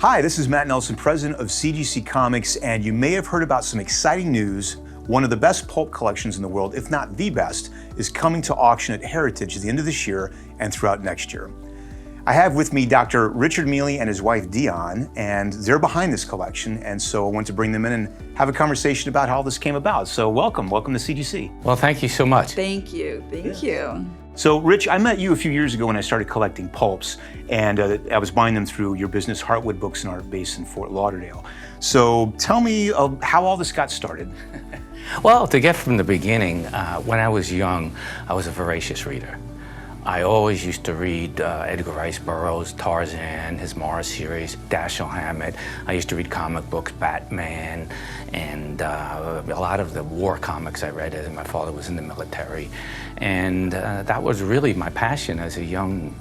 Hi, this is Matt Nelson, president of CGC Comics, and you may have heard about some exciting news. One of the best pulp collections in the world, if not the best, is coming to auction at Heritage at the end of this year and throughout next year. I have with me Dr. Richard Meli and his wife Dione, and they're behind this collection, and so I want to bring them in and have a conversation about how this came about. So welcome to CGC. Well, thank you so much. Thank you. So Rich, I met you a few years ago when I started collecting pulps, and I was buying them through your business, Heartwood Books and Art, based in Fort Lauderdale. So tell me how all this got started. Well, to get from the beginning, when I was young, I was a voracious reader. I always used to read Edgar Rice Burroughs, Tarzan, his Morris series, Dashiell Hammett. I used to read comic books, Batman, and a lot of the war comics I read as my father was in the military. And that was really my passion as a young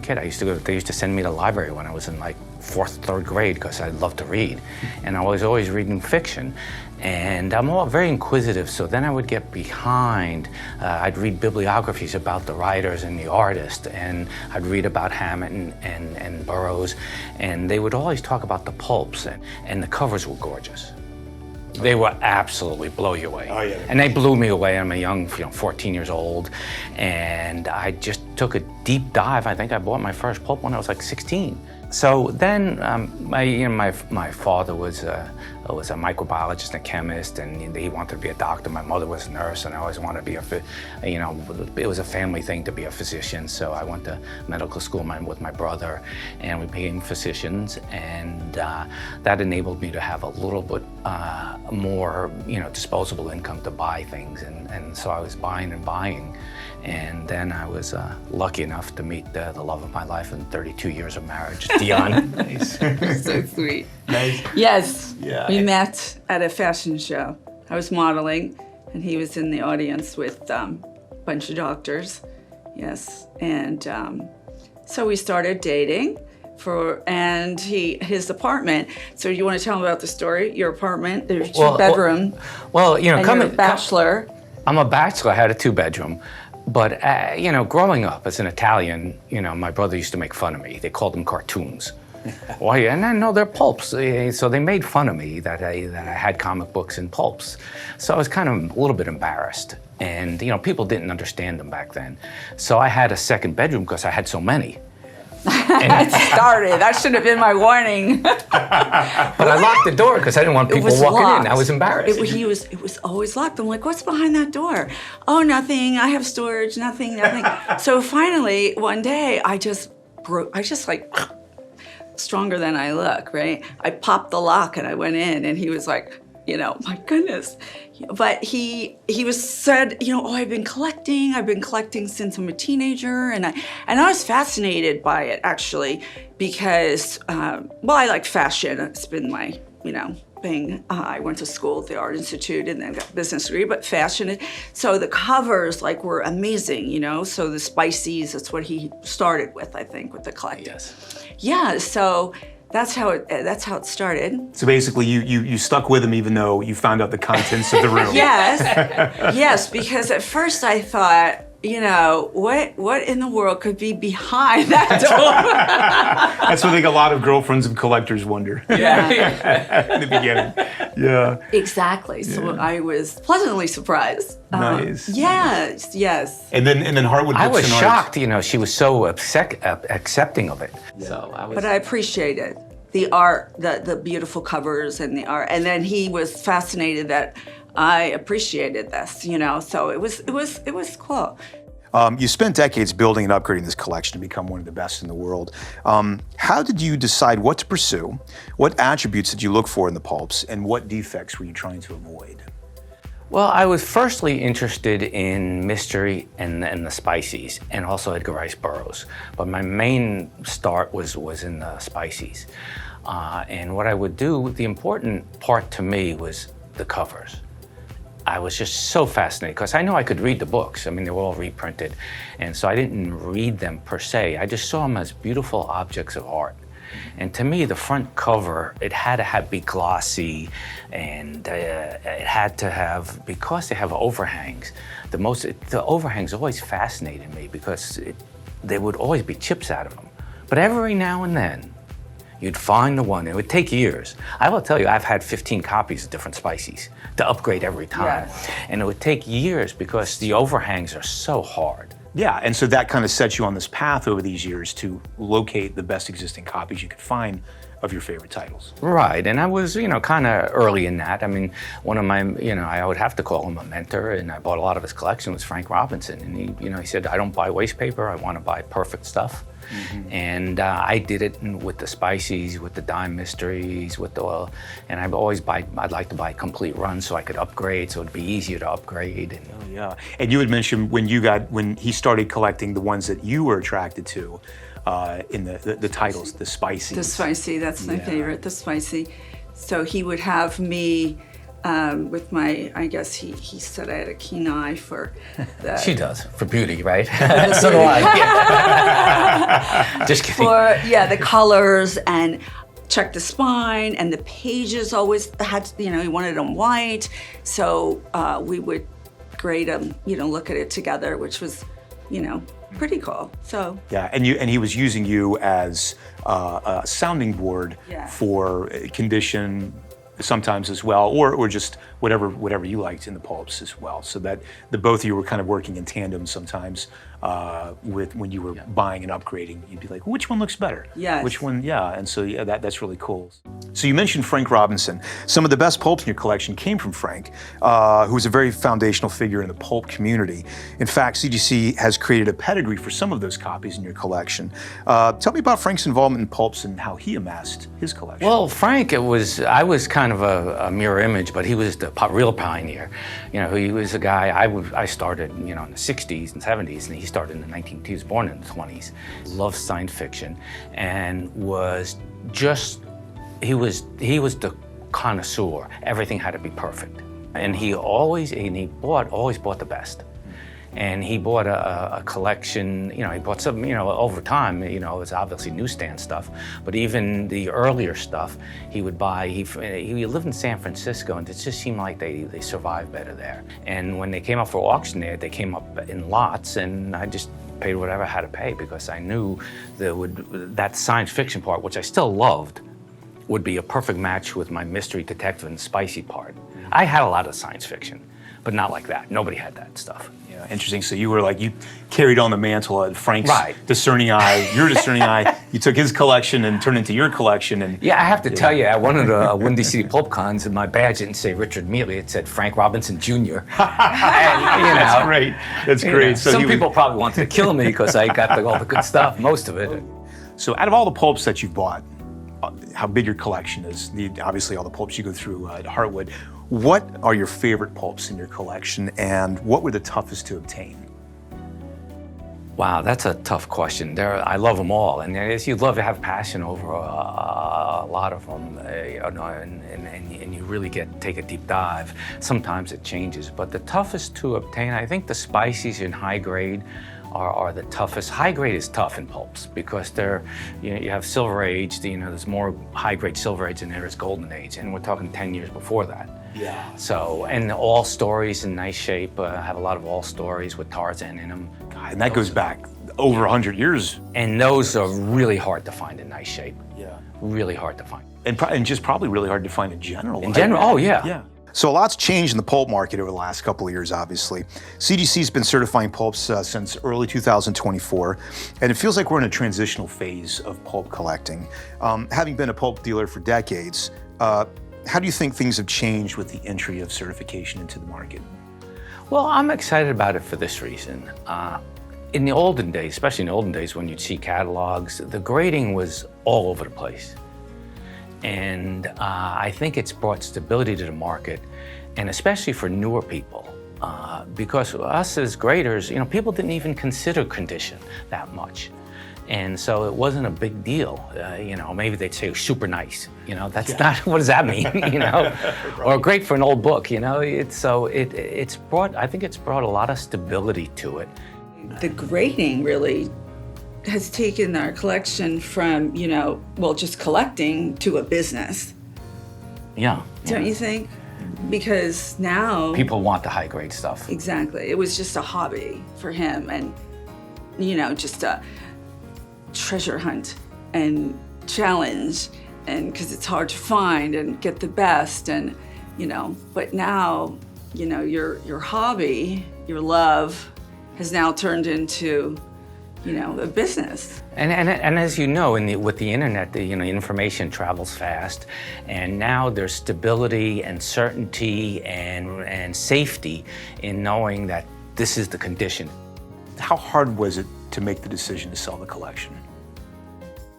kid. They used to send me to the library when I was in like 4th, 3rd grade because I loved to read. And I was always reading fiction. And I'm all very inquisitive, so then I would get behind. I'd read bibliographies about the writers and the artists, and I'd read about Hammett and Burroughs, and they would always talk about the pulps, and the covers were gorgeous. They were absolutely blow you away. Oh, yeah. And they blew me away. I'm a young, 14 years old, and I just took a deep dive. I think I bought my first pulp when I was like 16. So then, my father was a microbiologist and a chemist, and he wanted to be a doctor. My mother was a nurse, and I always wanted to be it was a family thing to be a physician. So I went to medical school with my brother, and we became physicians, and that enabled me to have a little bit more, disposable income to buy things, and so I was buying and buying. And then I was lucky enough to meet the love of my life in 32 years of marriage, Dione. Nice. So sweet. Nice. Yes, Yeah. we met at a fashion show. I was modeling, and he was in the audience with a bunch of doctors. Yes, and so we started dating. His apartment. So you want to tell him about the story? Your apartment. There's two bedroom. Well, and you're a bachelor. I'm a bachelor. I had a 2-bedroom. But, growing up as an Italian, my brother used to make fun of me. They called them cartoons. Why? And I know they're pulps. So they made fun of me that I had comic books and pulps. So I was kind of a little bit embarrassed. And, people didn't understand them back then. So I had a 2nd bedroom because I had so many. It started. That should have been my warning. But I locked the door because I didn't want people walking locked. in. I was embarrassed. It was always locked. I'm like, what's behind that door? Oh, nothing. I have storage. Nothing. So finally, one day, I just like, stronger than I look, right? I popped the lock and I went in, and he was like, my goodness. But he said, I've been collecting since I'm a teenager, and I was fascinated by it actually because I like fashion. It's been my thing. I went to school at the Art Institute and then got a business degree, but fashion. So the covers were amazing, So the Spices, that's what he started with, I think, with the collecting. Yes. Yeah. So. That's how it started. So basically, you stuck with him even though you found out the contents of the room. Yes, because at first I thought, what in the world could be behind that door? That's what I think a lot of girlfriends of collectors wonder. Yeah. In the beginning. Yeah. Exactly. So I was pleasantly surprised. Nice. Yes. And then Heartwood Books I was and Art. shocked, she was so accepting of it. Yeah. So I was. But I appreciated the art, the beautiful covers and the art. And then he was fascinated that I appreciated this, So it was cool. You spent decades building and upgrading this collection to become one of the best in the world. How did you decide what to pursue? What attributes did you look for in the pulps, and what defects were you trying to avoid? Well, I was firstly interested in mystery and the Spices, and also Edgar Rice Burroughs. But my main start was in the Spices. And what I would do, the important part to me was the covers. I was just so fascinated because I knew I could read the books. I mean, they were all reprinted. And so I didn't read them per se. I just saw them as beautiful objects of art. And to me, the front cover, it had to be glossy, and it had to have, because they have overhangs, the overhangs always fascinated me because there would always be chips out of them. But every now and then, You'd find the one. It would take years. I will tell you, I've had 15 copies of different spices to upgrade every time. Yes. And it would take years because the overhangs are so hard. Yeah, and so that kind of sets you on this path over these years to locate the best existing copies you could find of your favorite titles. Right, and I was, kind of early in that. I mean, one of my, I would have to call him a mentor, and I bought a lot of his collection, was Frank Robinson. And he said, I don't buy waste paper, I want to buy perfect stuff. Mm-hmm. And I did it with the spices, with the dime mysteries, with the oil. And I'd like to buy complete runs so I could upgrade, so it'd be easier to upgrade. And, oh, yeah. And you had mentioned when he started collecting the ones that you were attracted to, in the titles, the spicy. The spicy, that's my favorite, the spicy. So he would have me with my, I guess he said I had a keen eye for that. She does, for beauty, right? So do I. Yeah. Just kidding. For, the colors and check the spine, and the pages always had, he wanted them white. So we would grade them, look at it together, which was, pretty cool. So yeah, and he was using you as a sounding board for condition sometimes as well, or just whatever you liked in the pulps as well. So that the both of you were kind of working in tandem sometimes with when you were buying and upgrading. You'd be like, which one looks better? Yes. Which one? Yeah. And so that's really cool. So you mentioned Frank Robinson. Some of the best pulps in your collection came from Frank, who was a very foundational figure in the pulp community. In fact, CGC has created a pedigree for some of those copies in your collection. Tell me about Frank's involvement in pulps and how he amassed his collection. Well, Frank, I was kind of a mirror image, but he was the real pioneer. He was a guy, I started, in the 60s and 70s, and he started in the he was born in the 20s. Loved science fiction, and he was the connoisseur. Everything had to be perfect. And he always bought the best. And he bought a collection, he bought some, over time, it's obviously newsstand stuff, but even the earlier stuff he would buy, he lived in San Francisco, and it just seemed like they survived better there. And when they came up for auction there, they came up in lots, and I just paid whatever I had to pay because I knew that science fiction part, which I still loved, would be a perfect match with my mystery detective and spicy part. I had a lot of science fiction, but not like that. Nobody had that stuff. Yeah, interesting. So you carried on the mantle of Frank's right. discerning eye, your discerning eye. You took his collection and turned it into your collection. And yeah, I have to tell you, at one of the Windy City Pulp Cons, my badge didn't say Richard Mealy, it said Frank Robinson Jr. And, that's great. That's great. So some people probably wanted to kill me because I got all the good stuff, most of it. So out of all the pulps that you've bought, how big your collection is, obviously all the pulps you go through at Heartwood, what are your favorite pulps in your collection, and what were the toughest to obtain? Wow, that's a tough question. I love them all, and you'd love to have passion over a lot of them, and you really take a deep dive. Sometimes it changes, but the toughest to obtain, I think the spices in high grade are the toughest. High grade is tough in pulps because you have Silver Age, there's more high grade Silver Age than there is Golden Age, and we're talking 10 years before that. Yeah. So, and all stories in nice shape, have a lot of all stories with Tarzan in them. God, and that goes back over 100 years. And those are really hard to find in nice shape. Yeah. Really hard to find. And just probably really hard to find in general. In general, oh yeah. Yeah. So a lot's changed in the pulp market over the last couple of years, obviously. CGC's been certifying pulps since early 2024, and it feels like we're in a transitional phase of pulp collecting. Having been a pulp dealer for decades, how do you think things have changed with the entry of certification into the market? Well, I'm excited about it for this reason. In the olden days, especially in the olden days when you'd see catalogs, the grading was all over the place. And I think it's brought stability to the market, and especially for newer people. Because us as graders, people didn't even consider condition that much. And so it wasn't a big deal. Maybe they'd say super nice. That's not, what does that mean? Right. Or great for an old book. It's brought a lot of stability to it. The grading really has taken our collection from, just collecting to a business. Yeah. Don't you think? Because now people want the high grade stuff. Exactly. It was just a hobby for him, and just a treasure hunt. And challenge, and because it's hard to find and get the best, and but now your hobby, your love, has now turned into a business. And as you know, with the internet, the information travels fast, and now there's stability and certainty and safety in knowing that this is the condition. How hard was it to make the decision to sell the collection?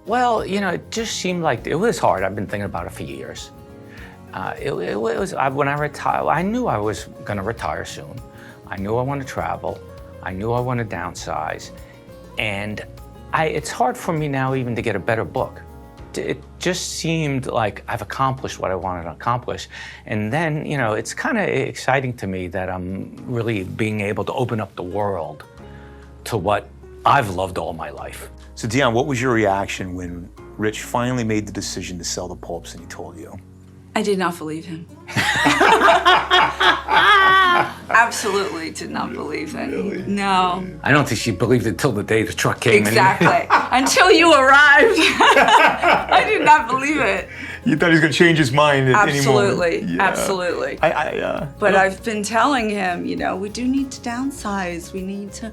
Well, it just seemed like it was hard. I've been thinking about it for years. When I retired, I knew I was going to retire soon. I knew I wanted to travel. I knew I wanted to downsize. And it's hard for me now even to get a better book. It just seemed like I've accomplished what I wanted to accomplish. And then, it's kind of exciting to me that I'm really being able to open up the world to what I've loved all my life. So Dione, what was your reaction when Rich finally made the decision to sell the pulps and he told you? I did not believe him. Absolutely did not believe him. Really? No. I don't think she believed it till the day the truck came. Exactly. Until you arrived. I did not believe it. You thought he was going to change his mind at any moment. Absolutely. Yeah. Absolutely. But I've been telling him, we do need to downsize. We need to,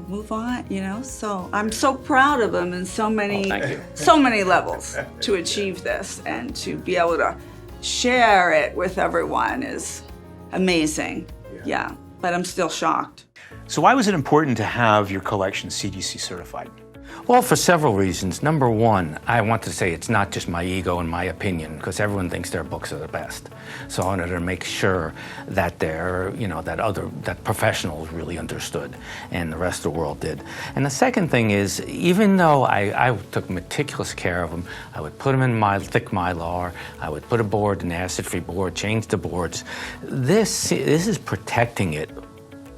move on, So I'm so proud of him in so many levels to achieve this, and to be able to share it with everyone is amazing. Yeah. But I'm still shocked. So why was it important to have your collection CGC certified? Well, for several reasons. Number one, I want to say it's not just my ego and my opinion, because everyone thinks their books are the best. So I wanted to make sure that that professionals really understood, and the rest of the world did. And the second thing is, even though I took meticulous care of them, I would put them in my thick Mylar, I would put a board, an acid-free board, change the boards. This is protecting it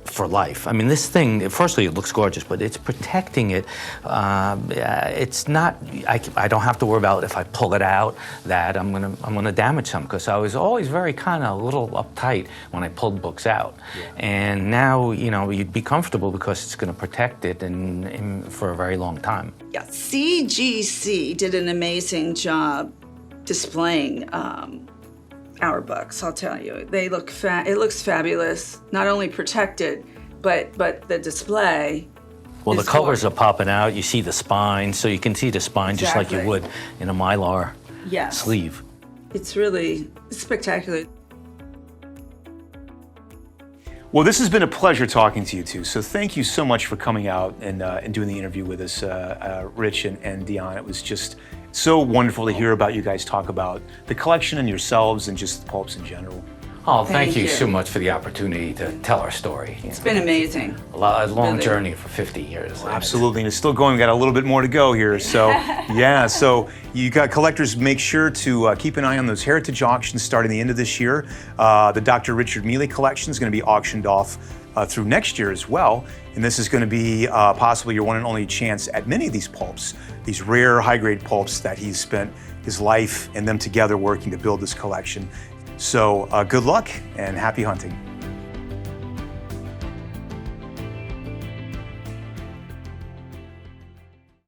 for life. I mean, this thing, firstly, it looks gorgeous, but it's protecting it. It's not, I don't have to worry about if I pull it out that I'm gonna damage something, because I was always very kind of a little uptight when I pulled books out. Yeah. And now, you'd be comfortable because it's gonna protect it for a very long time. Yeah, CGC did an amazing job displaying our books, I'll tell you. They look it looks fabulous, not only protected, but the display. Well, the colors are popping out. You see the spine, so you can see the spine just like you would in a Mylar sleeve. It's really spectacular. Well, this has been a pleasure talking to you two. So thank you so much for coming out and doing the interview with us, Rich and Dione. It was just so wonderful to hear about you guys talk about the collection and yourselves and just the pulps in general. Oh, thank you so much for the opportunity to tell our story. It's been amazing. A long journey for 50 years. Well, absolutely, and it's still going. We've got a little bit more to go here. So, yeah, so you got collectors, make sure to keep an eye on those heritage auctions starting the end of this year. The Dr. Richard Meli collection is going to be auctioned off through next year as well. And this is going to be possibly your one and only chance at many of these pulps, these rare high-grade pulps that he's spent his life and them together working to build this collection. So good luck and happy hunting.